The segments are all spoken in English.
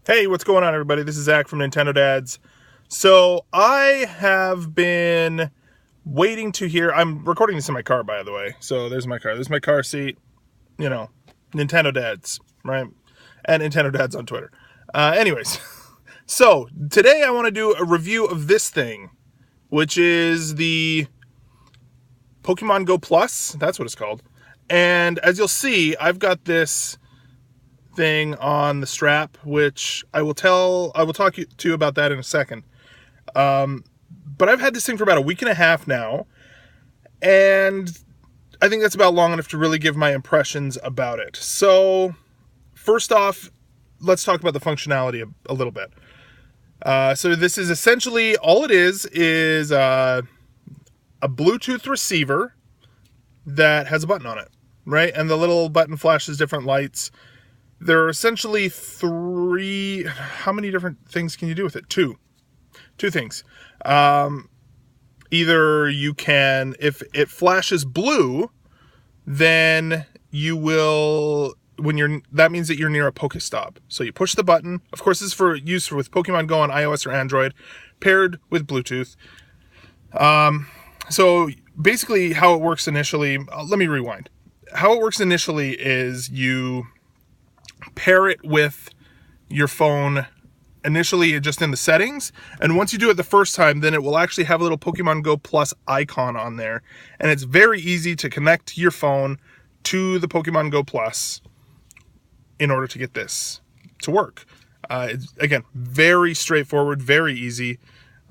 Hey, what's going on, everybody? This is Zach from Nintendo Dads. So I have been waiting to hear. I'm recording this in my car, by the way. So there's my car. There's my car seat. You know, Nintendo Dads, right? And Nintendo Dads on Twitter. Anyways, so today I want to do a review of this thing, which is the Pokemon Go Plus. That's what it's called. And as you'll see, I've got this thing on the strap, which I will talk to you about that in a second. But I've had this thing for about a week and a half now, and I think that's about long enough to really give my impressions about it. So first off, let's talk about the functionality a little bit. So this is essentially all it is a Bluetooth receiver that has a button on it, right? And the little button flashes different lights. There are essentially three. How many different things can you do with it? Two things. Either you can, if it flashes blue, then you will, that means that you're near a Pokestop. So you push the button. Of course, this is for use with Pokemon Go on iOS or Android, paired with Bluetooth. So basically how it works initially, let me rewind. How it works initially is you pair it with your phone initially just in the settings, and once you do it the first time, then it will actually have a little Pokemon Go Plus icon on there, and it's very easy to connect your phone to the Pokemon Go Plus in order to get this to work. It's, again, very straightforward, very easy.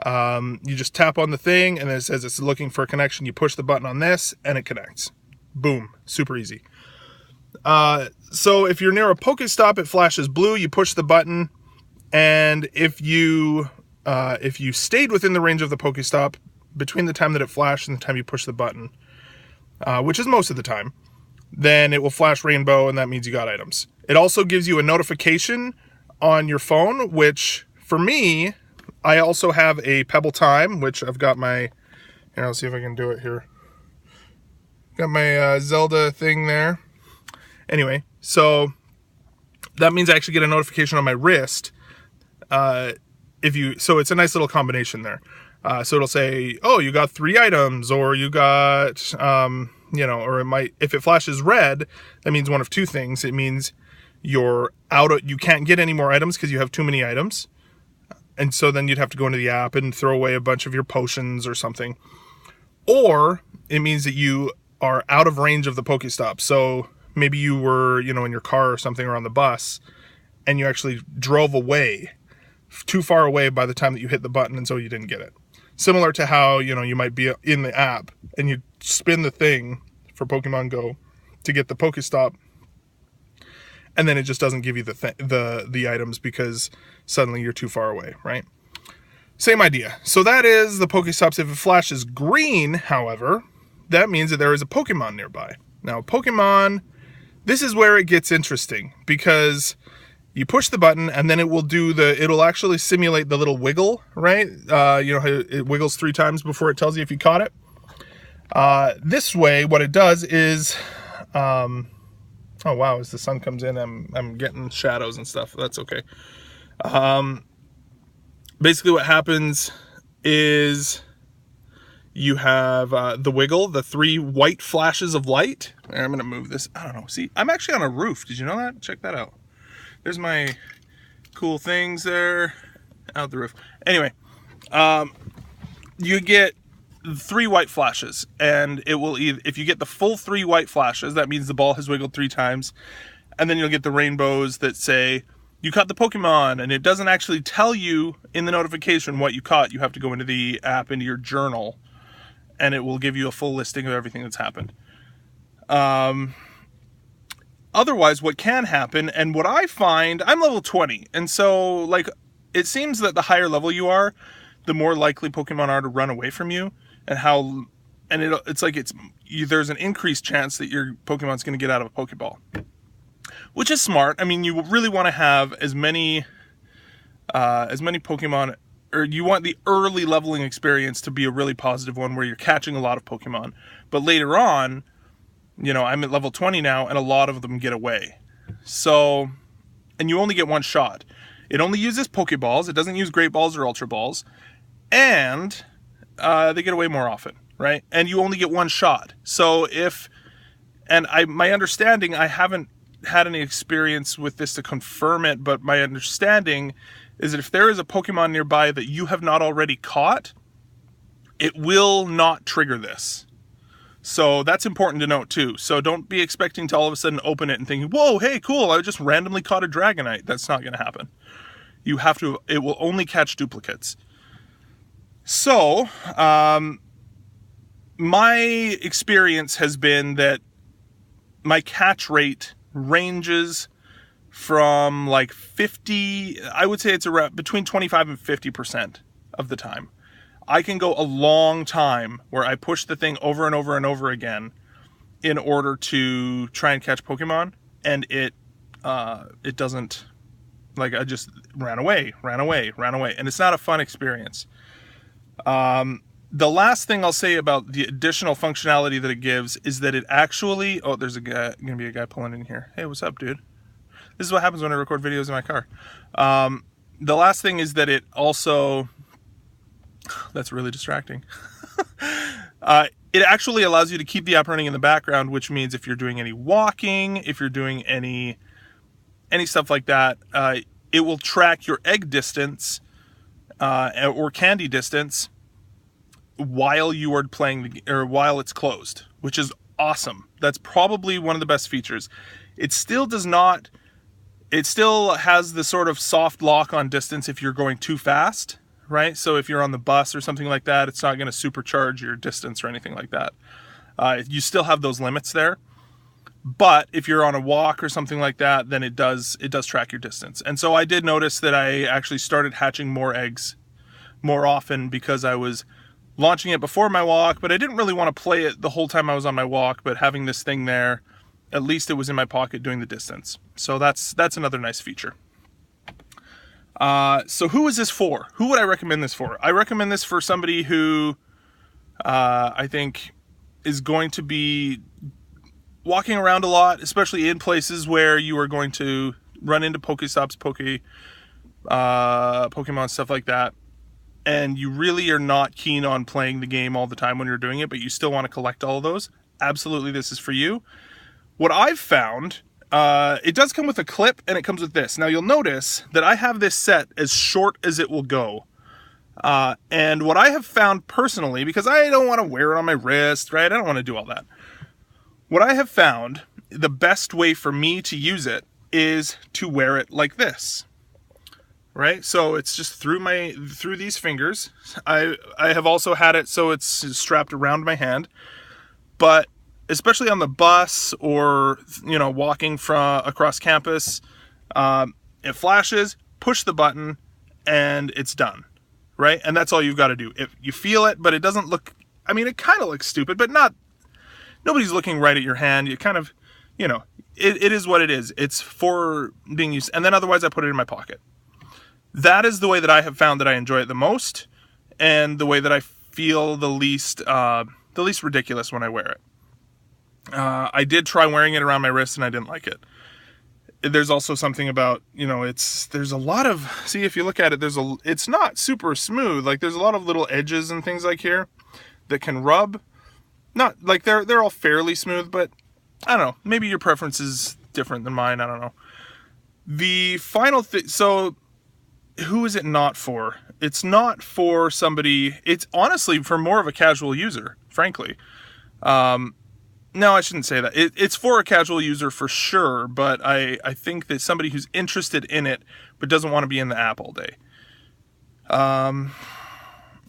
You just tap on the thing and then it says it's looking for a connection. You push the button on this and it connects. Boom, super easy. So if you're near a Pokestop, it flashes blue, you push the button, and if you stayed within the range of the Pokestop between the time that it flashed and the time you push the button, which is most of the time, then it will flash rainbow, and that means you got items. It also gives you a notification on your phone, which for me, I also have a Pebble Time, which I've got my, here, I'll see if I can do it here. Got my Zelda thing there. Anyway, so that means I actually get a notification on my wrist. So it's a nice little combination there. So it'll say, oh, you got 3 items, or you got, or it might, if it flashes red, that means one of two things. It means you can't get any more items because you have too many items. And so then you'd have to go into the app and throw away a bunch of your potions or something. Or it means that you are out of range of the Pokestop. So maybe you were, in your car or something, or on the bus, and you actually drove away, too far away by the time that you hit the button, and so you didn't get it. Similar to how, you might be in the app, and you spin the thing for Pokemon Go to get the Pokestop, and then it just doesn't give you the items because suddenly you're too far away, right? Same idea. So that is the Pokestops. If it flashes green, however, that means that there is a Pokemon nearby. Now, Pokemon, this is where it gets interesting, because you push the button and then it'll actually simulate the little wiggle, right? How it wiggles 3 times before it tells you if you caught it. This way, what it does is, oh wow, as the sun comes in, I'm getting shadows and stuff. That's okay. Basically what happens is you have the wiggle, the 3 white flashes of light. I'm going to move this. I don't know. See, I'm actually on a roof. Did you know that? Check that out. There's my cool things there out the roof. Anyway, you get 3 white flashes, and it will if you get the full 3 white flashes, that means the ball has wiggled 3 times, and then you'll get the rainbows that say you caught the Pokemon, and it doesn't actually tell you in the notification what you caught. You have to go into the app, into your journal, and it will give you a full listing of everything that's happened. Otherwise, what can happen, and what I find, I'm level 20, and so, it seems that the higher level you are, the more likely Pokemon are to run away from you, and there's an increased chance that your Pokemon's going to get out of a Pokeball. Which is smart. I mean, you really want to have as many Pokemon, or you want the early leveling experience to be a really positive one where you're catching a lot of Pokemon. But later on, I'm at level 20 now, and a lot of them get away. So, and you only get one shot. It only uses Pokeballs. It doesn't use Great Balls or Ultra Balls. And they get away more often, right? And you only get one shot. So my understanding, I haven't had any experience with this to confirm it, but my understanding is that if there is a Pokemon nearby that you have not already caught, it will not trigger this. So that's important to note too. So don't be expecting to all of a sudden open it and thinking, whoa, hey, cool, I just randomly caught a Dragonite. That's not going to happen. It will only catch duplicates. So, my experience has been that my catch rate ranges from like 50, I would say it's around between 25 and 50% of the time. I can go a long time where I push the thing over and over and over again in order to try and catch Pokemon, and it doesn't, like, I just ran away, and it's not a fun experience. The last thing I'll say about the additional functionality that it gives is that it actually, oh, there's gonna be a guy pulling in here. Hey, what's up, dude? This is what happens when I record videos in my car. The last thing is that it also, that's really distracting. It actually allows you to keep the app running in the background, which means if you're doing any walking, if you're doing any stuff like that, it will track your egg distance or candy distance while you are playing or while it's closed, which is awesome. That's probably one of the best features. It still has the sort of soft lock on distance if you're going too fast, right? So if you're on the bus or something like that, it's not going to supercharge your distance or anything like that. You still have those limits there. But if you're on a walk or something like that, then it does track your distance. And so I did notice that I actually started hatching more eggs more often because I was launching it before my walk, but I didn't really want to play it the whole time I was on my walk, but having this thing there, at least it was in my pocket doing the distance. So that's another nice feature. So who is this for? Who would I recommend this for? I recommend this for somebody who I think is going to be walking around a lot, especially in places where you are going to run into Pokestops, Pokemon, stuff like that, and you really are not keen on playing the game all the time when you're doing it, but you still want to collect all of those. Absolutely, this is for you. What I've found, it does come with a clip, and it comes with this. Now, you'll notice that I have this set as short as it will go. And what I have found personally, because I don't want to wear it on my wrist, right? I don't want to do all that. What I have found, the best way for me to use it is to wear it like this. Right? So it's just through these fingers. I have also had it so it's strapped around my hand. But especially on the bus or, walking across campus, it flashes, push the button, and it's done. Right? And that's all you've got to do. If you feel it, but it doesn't look, it kind of looks stupid, but nobody's looking right at your hand. You kind of, it is what it is. It's for being used. And then otherwise I put it in my pocket. That is the way that I have found that I enjoy it the most, and the way that I feel the least ridiculous when I wear it. I did try wearing it around my wrist, and I didn't like it. There's also something about, there's a lot of, see, if you look at it, it's not super smooth. Like, there's a lot of little edges and things like here that can rub. Not, like, they're all fairly smooth, but I don't know. Maybe your preference is different than mine. I don't know. The final thing, so who is it not for? It's not for somebody, it's honestly for more of a casual user, frankly. No, I shouldn't say that. It's for a casual user for sure, but I think that somebody who's interested in it but doesn't want to be in the app all day.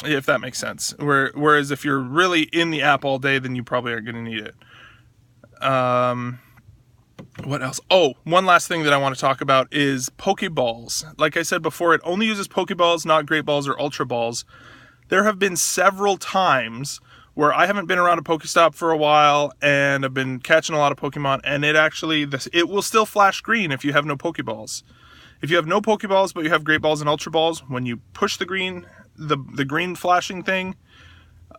If that makes sense. Whereas if you're really in the app all day, then you probably aren't going to need it. What else? Oh, one last thing that I want to talk about is Pokeballs. Like I said before, it only uses Pokeballs, not Great Balls or Ultra Balls. There have been several times where I haven't been around a Pokestop for a while and I've been catching a lot of Pokemon, and it will still flash green if you have no Pokeballs. If you have no Pokeballs but you have Great Balls and Ultra Balls, when you push the green flashing thing,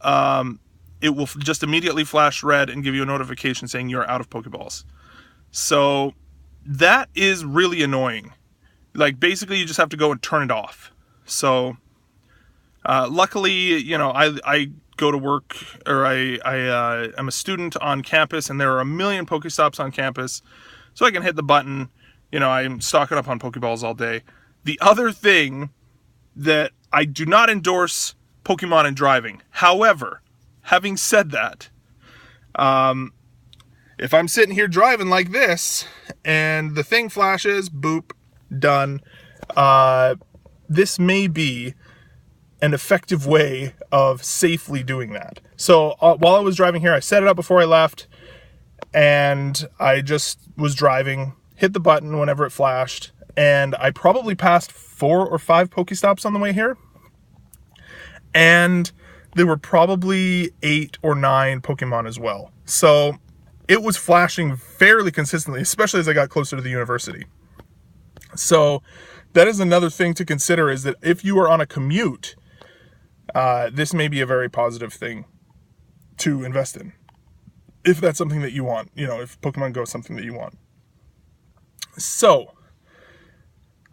it will just immediately flash red and give you a notification saying you're out of Pokeballs. So that is really annoying. like basically you just have to go and turn it off. So luckily, you know, I go to work, or I'm a student on campus, and there are a million Pokestops on campus, so I can hit the button. You know, I'm stocking up on Pokeballs all day. The other thing that I do not endorse Pokemon in driving. However, having said that, if I'm sitting here driving like this and the thing flashes, boop, done, this may be an effective way of safely doing that. So while I was driving here, I set it up before I left, and I just was driving, hit the button whenever it flashed, and I probably passed 4 or 5 Pokestops on the way here, and there were probably 8 or 9 Pokemon as well. So it was flashing fairly consistently, especially as I got closer to the university. So that is another thing to consider, is that if you are on a commute, this may be a very positive thing to invest in, if that's something that you want, you know, if Pokemon Go is something that you want. So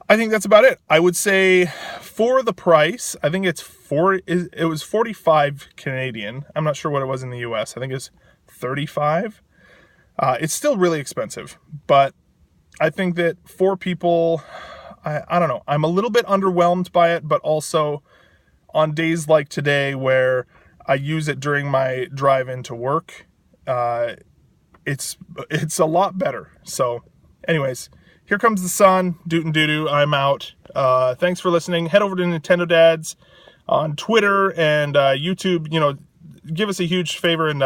I think that's about it. I would say for the price, I think it was 45 Canadian. I'm not sure what it was in the US. I think it's 35. It's still really expensive, but I think that for people, I don't know, I'm a little bit underwhelmed by it, but also on days like today where I use it during my drive into work, it's a lot better. So anyways, here comes the sun, doot and doo-doo, I'm out. Thanks for listening. Head over to Nintendo Dads on Twitter and YouTube. You know, give us a huge favor and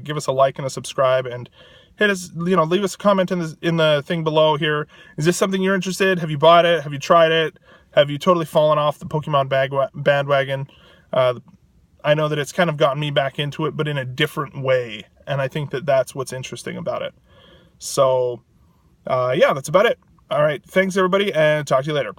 give us a like and a subscribe, and hit us, you know, leave us a comment in the thing below here. Is this something you're interested? Have you bought it? Have you tried it? Have you totally fallen off the Pokemon bandwagon? I know that it's kind of gotten me back into it, but in a different way, and I think that that's what's interesting about it. So yeah, that's about it. All right, thanks everybody, and talk to you later.